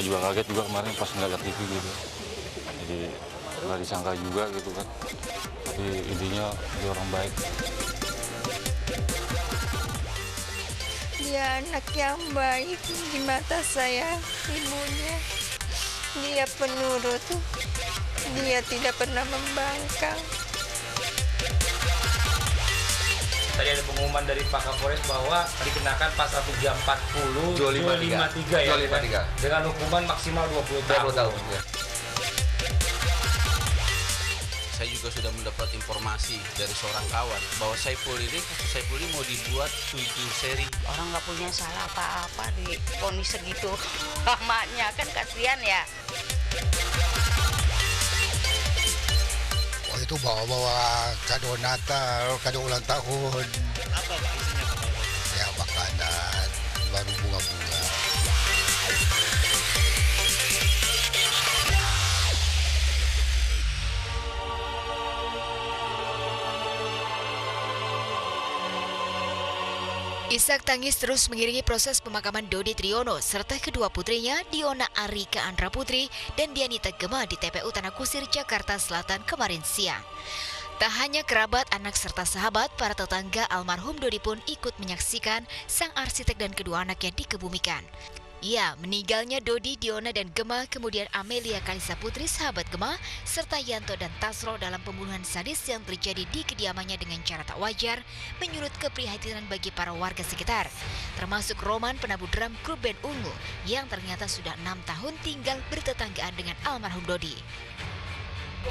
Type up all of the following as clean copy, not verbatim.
saya juga kaget juga kemarin pas nggak lihat TV gitu. Jadi nggak disangka juga gitu kan. Tapi intinya dia orang baik. Dia anak yang baik di mata saya, ibunya. Dia penurut, dia tidak pernah membangkang. Tadi ada pengumuman dari Pak Kapolres bahwa dikenakan pasal 340 253 ya, 253. dengan hukuman maksimal 20 tahun. Ya. Saya juga sudah mendapat informasi dari seorang kawan bahwa Saiful ini mau dibuat 7 seri. Orang nggak punya salah apa-apa di vonis segitu lamanya, kan kasihan ya. Oh, itu bawa-bawa kado Natal, kado ulang tahun. Apa Pak isinya Pak? Ya makanan, baru bunga-bunga. Isak tangis terus mengiringi proses pemakaman Dodi Triyono serta kedua putrinya Diona Arika Andra Putri dan Dianita Gema di TPU Tanah Kusir, Jakarta Selatan kemarin siang. Tak hanya kerabat, anak serta sahabat, para tetangga almarhum Dodi pun ikut menyaksikan sang arsitek dan kedua anaknya dikebumikan. Ya, meninggalnya Dodi, Diona, dan Gema, kemudian Amelia Kalisa Putri, sahabat Gema, serta Yanto dan Tasro dalam pembunuhan sadis yang terjadi di kediamannya dengan cara tak wajar, menyulut keprihatinan bagi para warga sekitar, termasuk Roman, penabuh drum grup band Ungu, yang ternyata sudah 6 tahun tinggal bertetanggaan dengan almarhum Dodi.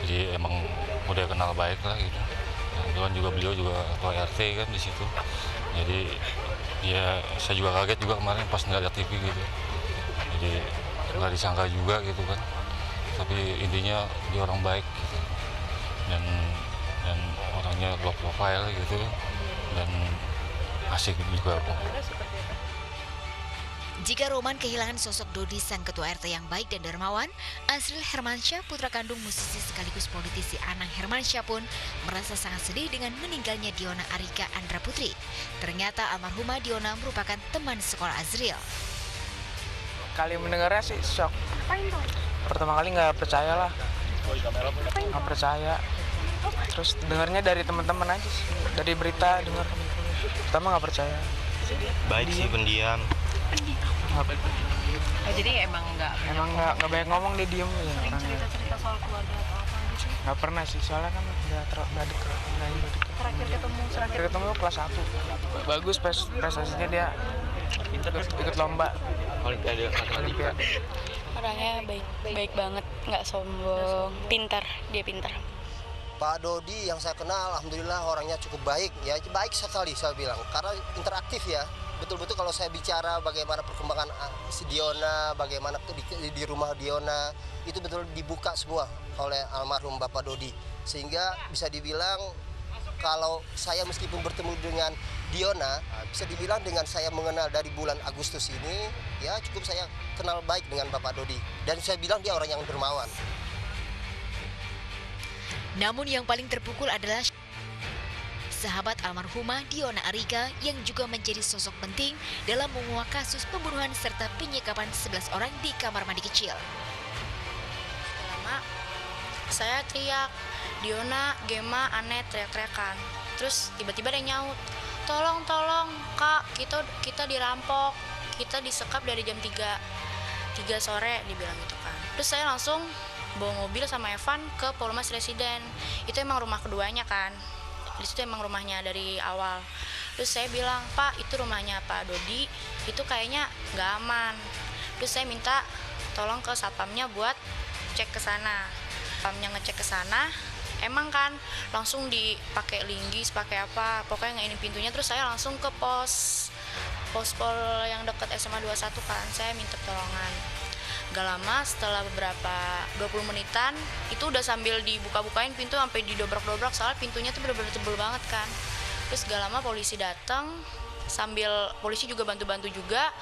Jadi emang udah kenal baik lah gitu. Kebetulan juga beliau juga ketua RT kan di situ. Jadi ya saya juga kaget juga kemarin pas nggak lihat TV gitu. Jadi nggak disangka juga gitu kan. Tapi intinya dia orang baik gitu. Dan orangnya low profile gitu. Dan asik juga. Jika Roman kehilangan sosok Dodi, sang ketua RT yang baik dan dermawan, Azril Hermansyah, putra kandung musisi sekaligus politisi Anang Hermansyah pun merasa sangat sedih dengan meninggalnya Diona Arika Andra Putri. Ternyata almarhumah Diona merupakan teman sekolah Azril. Kali mendengarnya sih shock. Pertama kali nggak percaya lah. Nggak percaya. Terus dengarnya dari teman-teman aja sih. Dari berita dengar. Pertama nggak percaya. Baik sih, pendiam. Oh, jadi emang nggak banyak ngomong, dia diem ya. cerita soal keluarga atau apa gitu? Nggak pernah sih, soalnya kan nggak dekat. Terakhir ketemu kelas 1. Bagus prestasinya, dia ikut lomba Olimpiade. Orangnya baik banget, nggak sombong, dia pintar. Pak Dodi yang saya kenal, alhamdulillah orangnya cukup baik, ya baik sekali saya bilang, karena interaktif ya. Betul-betul kalau saya bicara bagaimana perkembangan si Diona, bagaimana di rumah Diona, itu betul dibuka semua oleh almarhum Bapak Dodi. Sehingga bisa dibilang kalau saya meskipun bertemu dengan Diona, bisa dibilang dengan saya mengenal dari bulan Agustus ini, ya cukup saya kenal baik dengan Bapak Dodi. Dan saya bilang dia orang yang dermawan. Namun yang paling terpukul adalah sahabat almarhumah Diona Arika yang juga menjadi sosok penting dalam menguak kasus pembunuhan serta penyekapan 11 orang di kamar mandi kecil. Lama saya teriak, Diona, Gema, Anet teriak-teriakan. Terus tiba-tiba ada yang nyaut, tolong kak, kita dirampok, kita disekap dari jam 3 sore, dibilang gitu kan. Terus saya langsung bawa mobil sama Evan ke Polres Residen. Itu emang rumah keduanya kan. Di situ emang rumahnya dari awal. Terus saya bilang, Pak, itu rumahnya Pak Dodi, itu kayaknya nggak aman. Terus saya minta tolong ke satpamnya buat cek ke sana. Satpamnya ngecek ke sana, emang kan langsung dipakai linggis, pakai apa, pokoknya nggak ini pintunya. Terus saya langsung ke pos yang dekat SMA 21 kan, saya minta pertolongan. Gak lama, setelah beberapa 20 menitan, itu udah sambil dibuka-bukain pintu sampai didobrak-dobrak, soalnya pintunya tuh bener-bener tebel banget kan. Terus gak lama polisi datang, sambil polisi juga bantu-bantu juga,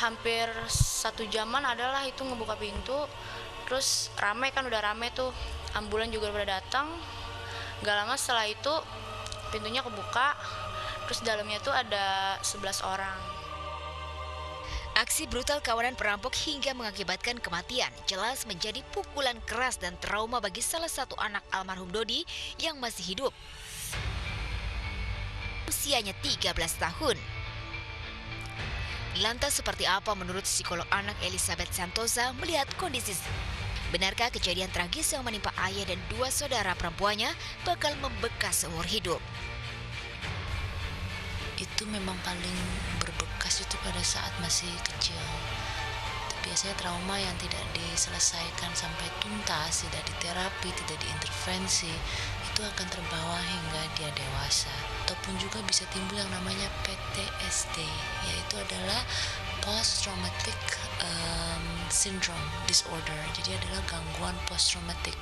hampir 1 jaman adalah itu ngebuka pintu. Terus rame kan, udah rame tuh, ambulan juga udah datang. Gak lama setelah itu pintunya kebuka, terus dalamnya tuh ada 11 orang. Aksi brutal kawanan perampok hingga mengakibatkan kematian jelas menjadi pukulan keras dan trauma bagi salah satu anak almarhum Dodi yang masih hidup. Usianya 13 tahun. Lantas seperti apa menurut psikolog anak Elizabeth Santosa melihat kondisi? Benarkah kejadian tragis yang menimpa ayah dan 2 saudara perempuannya bakal membekas seumur hidup? Itu memang paling berbekas itu pada saat masih kecil. Biasanya trauma yang tidak diselesaikan sampai tuntas, tidak diterapi, tidak diintervensi, itu akan terbawa hingga dia dewasa. Ataupun juga bisa timbul yang namanya PTSD, yaitu adalah Post Traumatic Syndrome Disorder. Jadi adalah gangguan post traumatic,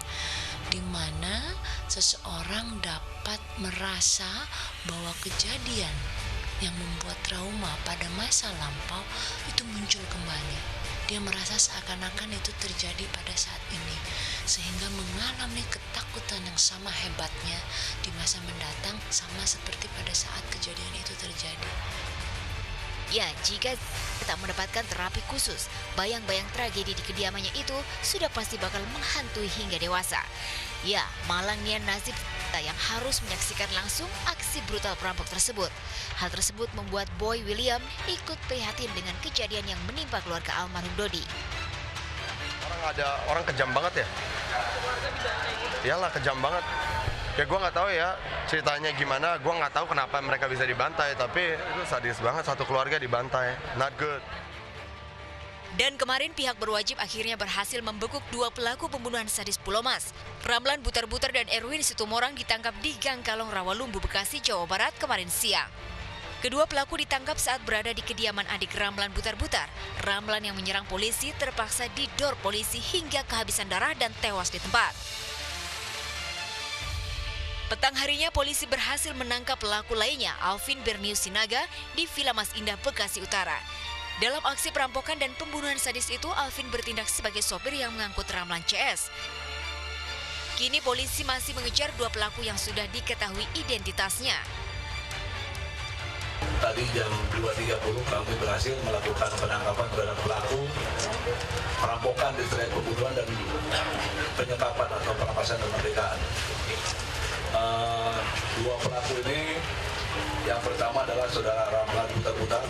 di mana seseorang dapat merasa bahwa kejadian yang membuat trauma pada masa lampau itu muncul kembali. Dia merasa seakan-akan itu terjadi pada saat ini, sehingga mengalami ketakutan yang sama hebatnya di masa mendatang, sama seperti pada saat kejadian itu terjadi. Ya, jika tak mendapatkan terapi khusus, bayang-bayang tragedi di kediamannya itu sudah pasti bakal menghantui hingga dewasa. Ya, malangnya nasib kita yang harus menyaksikan langsung aksi brutal perampok tersebut. Hal tersebut membuat Boy William ikut prihatin dengan kejadian yang menimpa keluarga almarhum Dodi. Orang kejam banget ya? Iyalah, kejam banget. Ya gue nggak tahu ya ceritanya gimana, gue nggak tahu kenapa mereka bisa dibantai, tapi itu sadis banget, satu keluarga dibantai, not good. Dan kemarin pihak berwajib akhirnya berhasil membekuk 2 pelaku pembunuhan sadis Pulau Mas. Ramlan Butar-Butar dan Erwin Situmorang ditangkap di Gang Kalong Rawalumbu, Bekasi, Jawa Barat kemarin siang. Kedua pelaku ditangkap saat berada di kediaman adik Ramlan Butar-Butar. Ramlan yang menyerang polisi terpaksa didor polisi hingga kehabisan darah dan tewas di tempat. Petang harinya polisi berhasil menangkap pelaku lainnya, Alvin Bernius Sinaga, di Villa Mas Indah, Bekasi Utara. Dalam aksi perampokan dan pembunuhan sadis itu, Alvin bertindak sebagai sopir yang mengangkut Ramlan CS. Kini polisi masih mengejar 2 pelaku yang sudah diketahui identitasnya. Tadi jam 2.30 kami berhasil melakukan penangkapan terhadap pelaku perampokan, distrek pembunuhan dan penyekapan atau perampasan kemerdekaan. 2 pelaku ini, yang pertama adalah saudara Ramlan Butar-Butar.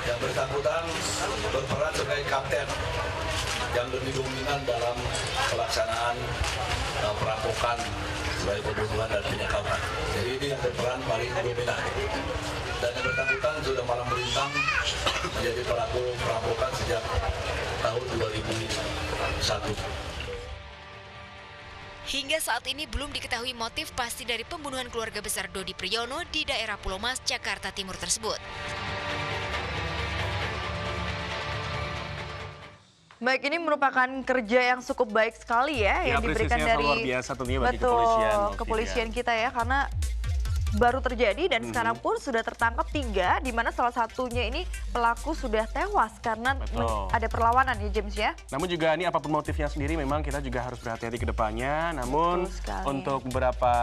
Yang bersangkutan berperan sebagai kapten yang lebih dominan dalam pelaksanaan perampokan sebagai pembunuhan dan penyekapan. Jadi ini yang berperan paling dominan. Dan yang bersangkutan sudah malam melintang menjadi pelaku perampokan sejak tahun 2001. Hingga saat ini belum diketahui motif pasti dari pembunuhan keluarga besar Dodi Priyono di daerah Pulau Mas, Jakarta Timur tersebut. Baik, ini merupakan kerja yang cukup baik sekali ya yang diberikan dari luar biasa tentunya bagi kepolisian kita ya, karena baru terjadi dan sekarang pun sudah tertangkap 3, di mana salah satunya ini pelaku sudah tewas karena ada perlawanan ya James ya. Namun juga ini apapun motifnya sendiri memang kita juga harus berhati-hati ke depannya. Namun untuk beberapa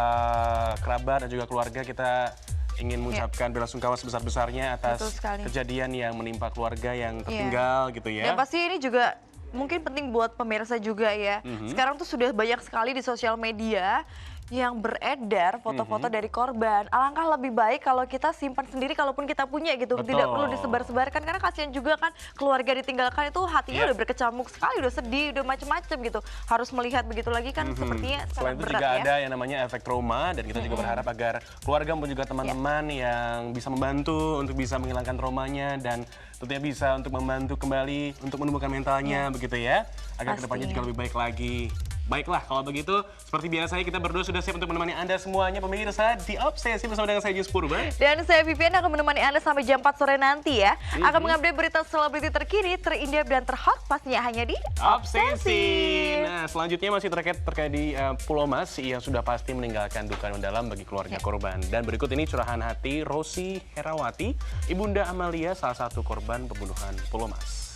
kerabat dan juga keluarga kita ingin mengucapkan belasungkawa sebesar-besarnya atas kejadian yang menimpa keluarga yang tertinggal gitu ya. Dan pasti ini juga mungkin penting buat pemirsa juga ya. Sekarang tuh sudah banyak sekali di sosial media yang beredar foto-foto dari korban. Alangkah lebih baik kalau kita simpan sendiri kalaupun kita punya gitu. Tidak perlu disebar-sebarkan karena kasihan juga kan keluarga ditinggalkan itu hatinya udah berkecamuk sekali, udah sedih, udah macem-macem gitu. Harus melihat begitu lagi kan sepertinya sangat berat juga ya. Ada yang namanya efek trauma dan kita juga berharap agar keluarga maupun juga teman-teman yang bisa membantu untuk bisa menghilangkan traumanya dan tentunya bisa untuk membantu kembali untuk menumbuhkan mentalnya begitu ya. Agar kedepannya juga lebih baik lagi. Baiklah, kalau begitu seperti biasanya kita berdua sudah siap untuk menemani Anda semuanya pemirsa di Obsesi bersama dengan saya Jus Purba. Dan saya Vivian akan menemani Anda sampai jam 4 sore nanti ya. Akan mengupdate berita selebriti terkini, terindep dan terhot pastinya hanya di Obsesi. Nah, selanjutnya masih terkait di Pulau Mas yang sudah pasti meninggalkan duka mendalam bagi keluarga korban. Dan berikut ini curahan hati Rosi Herawati, Ibunda Amalia, salah satu korban pembunuhan Pulau Mas.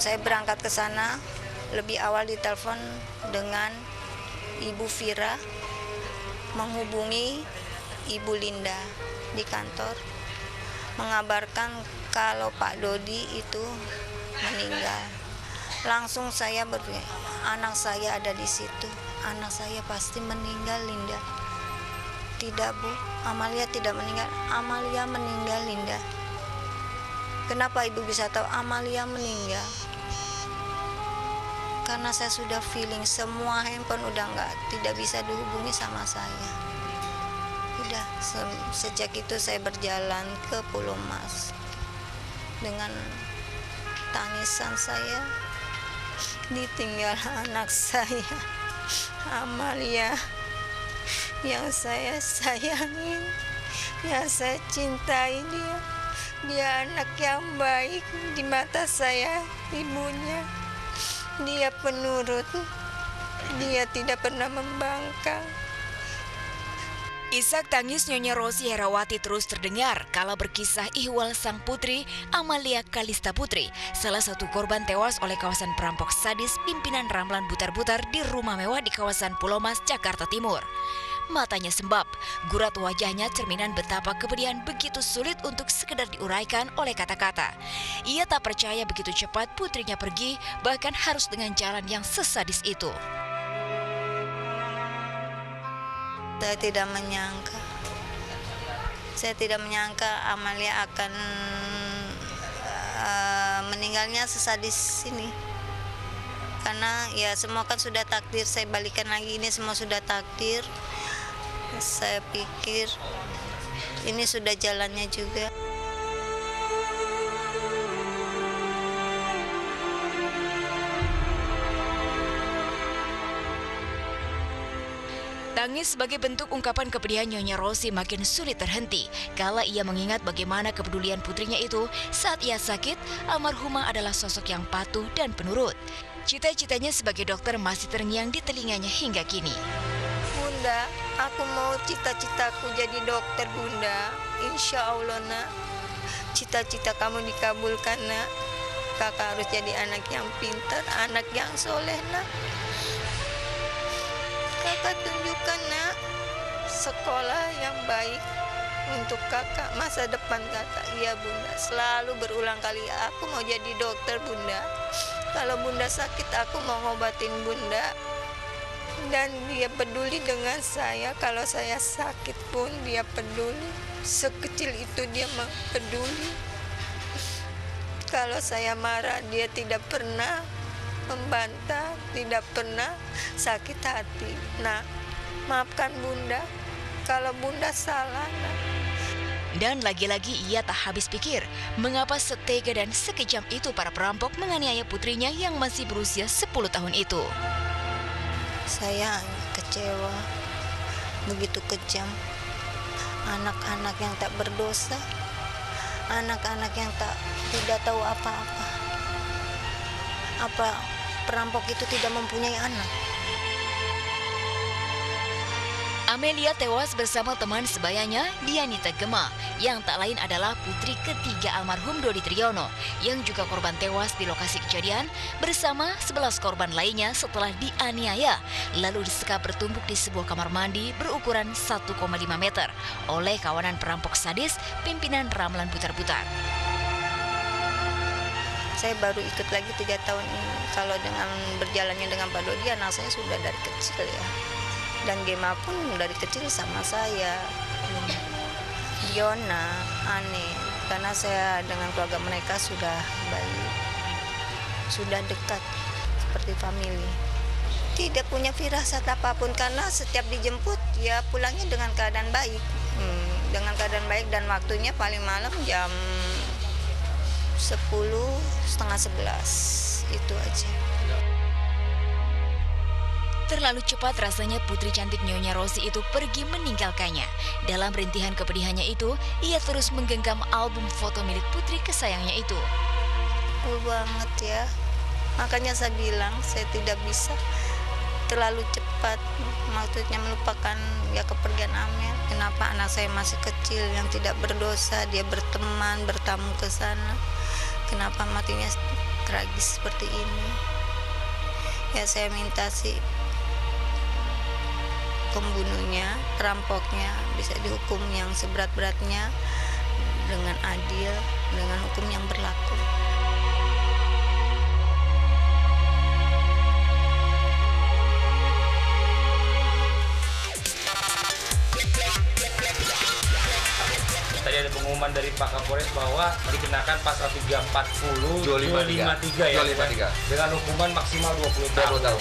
Saya berangkat ke sana lebih awal ditelepon dengan Ibu Vira menghubungi Ibu Linda di kantor mengabarkan kalau Pak Dodi itu meninggal. Langsung saya berpikir, anak saya ada di situ, anak saya pasti meninggal, Linda. Tidak, Bu, Amalia tidak meninggal. Amalia meninggal, Linda. Kenapa Ibu bisa tahu Amalia meninggal? Karena saya sudah feeling semua handphone udah tidak bisa dihubungi sama saya. Udah sejak itu saya berjalan ke Pulau Mas dengan tangisan saya ditinggal anak saya Amalia yang saya sayangin, yang saya cintai dia. Dia anak yang baik di mata saya, ibunya. Dia penurut, dia tidak pernah membangkang. Isak tangis Nyonya Rosi Herawati terus terdengar kala berkisah ihwal sang putri Amalia Kalista Putri, salah satu korban tewas oleh kawasan perampok sadis pimpinan Ramlan Butar-Butar di rumah mewah di kawasan Pulau Mas, Jakarta Timur. Matanya sembab, gurat wajahnya cerminan betapa kepedihan begitu sulit untuk sekedar diuraikan oleh kata-kata. Ia tak percaya begitu cepat putrinya pergi, bahkan harus dengan jalan yang sesadis itu. Saya tidak menyangka Amalia akan meninggalnya sesadis ini. Karena ya semua kan sudah takdir, saya balikan lagi, ini semua sudah takdir. Saya pikir ini sudah jalannya juga. Tangis sebagai bentuk ungkapan kepedihan Nyonya Rosi makin sulit terhenti kala ia mengingat bagaimana kepedulian putrinya itu saat ia sakit. Almarhumah adalah sosok yang patuh dan penurut. Cita-citanya sebagai dokter masih terngiang di telinganya hingga kini. Bunda, aku mau cita-citaku jadi dokter, Bunda. Insya Allah, nak. Cita-cita kamu dikabulkan, nak. Kakak harus jadi anak yang pintar, anak yang soleh, nak. Kakak tunjukkan, nak, sekolah yang baik untuk kakak, masa depan kakak. Iya, Bunda, selalu berulang kali aku mau jadi dokter, Bunda. Kalau Bunda sakit, aku mau ngobatin Bunda. Dan dia peduli dengan saya. Kalau saya sakit pun dia peduli. Sekecil itu dia peduli. Kalau saya marah, dia tidak pernah membantah, tidak pernah sakit hati. Nah, maafkan Bunda kalau Bunda salah. Nah. Dan lagi-lagi ia tak habis pikir mengapa setega dan sekejam itu para perampok menganiaya putrinya yang masih berusia 10 tahun itu. Saya kecewa, begitu kejam. Anak-anak yang tak berdosa, anak-anak yang tidak tahu apa-apa. Apa perampok itu tidak mempunyai anak? Amelia tewas bersama teman sebayanya, Dianita Gema, yang tak lain adalah putri ketiga almarhum Dodi Triyono, yang juga korban tewas di lokasi kejadian bersama 11 korban lainnya setelah dianiaya, lalu disekap bertumbuk di sebuah kamar mandi berukuran 1,5 meter oleh kawanan perampok sadis pimpinan Ramlan Butar-Butar. Saya baru ikut lagi 3 tahun ini. Kalau dengan berjalannya dengan Pak Dodi, anak saya sudah dari kecil ya. Dan Gema pun dari kecil sama saya. Diona, Ane, karena saya dengan keluarga mereka sudah baik, sudah dekat seperti famili. Tidak punya firasat apapun karena setiap dijemput ya pulangnya dengan keadaan baik, dengan keadaan baik dan waktunya paling malam jam 10, setengah 11 itu aja. Terlalu cepat rasanya putri cantik Nyonya Rosi itu pergi meninggalkannya. Dalam rintihan kepedihannya itu, ia terus menggenggam album foto milik putri kesayangannya itu. Banget ya. Makanya saya bilang saya tidak bisa terlalu cepat, maksudnya melupakan ya kepergian Amel. Kenapa anak saya masih kecil yang tidak berdosa, dia berteman, bertamu ke sana. Kenapa matinya tragis seperti ini. Ya saya minta si pembunuhnya, perampoknya bisa dihukum yang seberat-beratnya dengan adil, dengan hukum yang berlaku. Tadi ada pengumuman dari Pak Kapolres bahwa dikenakan pasal 340 253 ya, 253 dengan hukuman maksimal 20 tahun.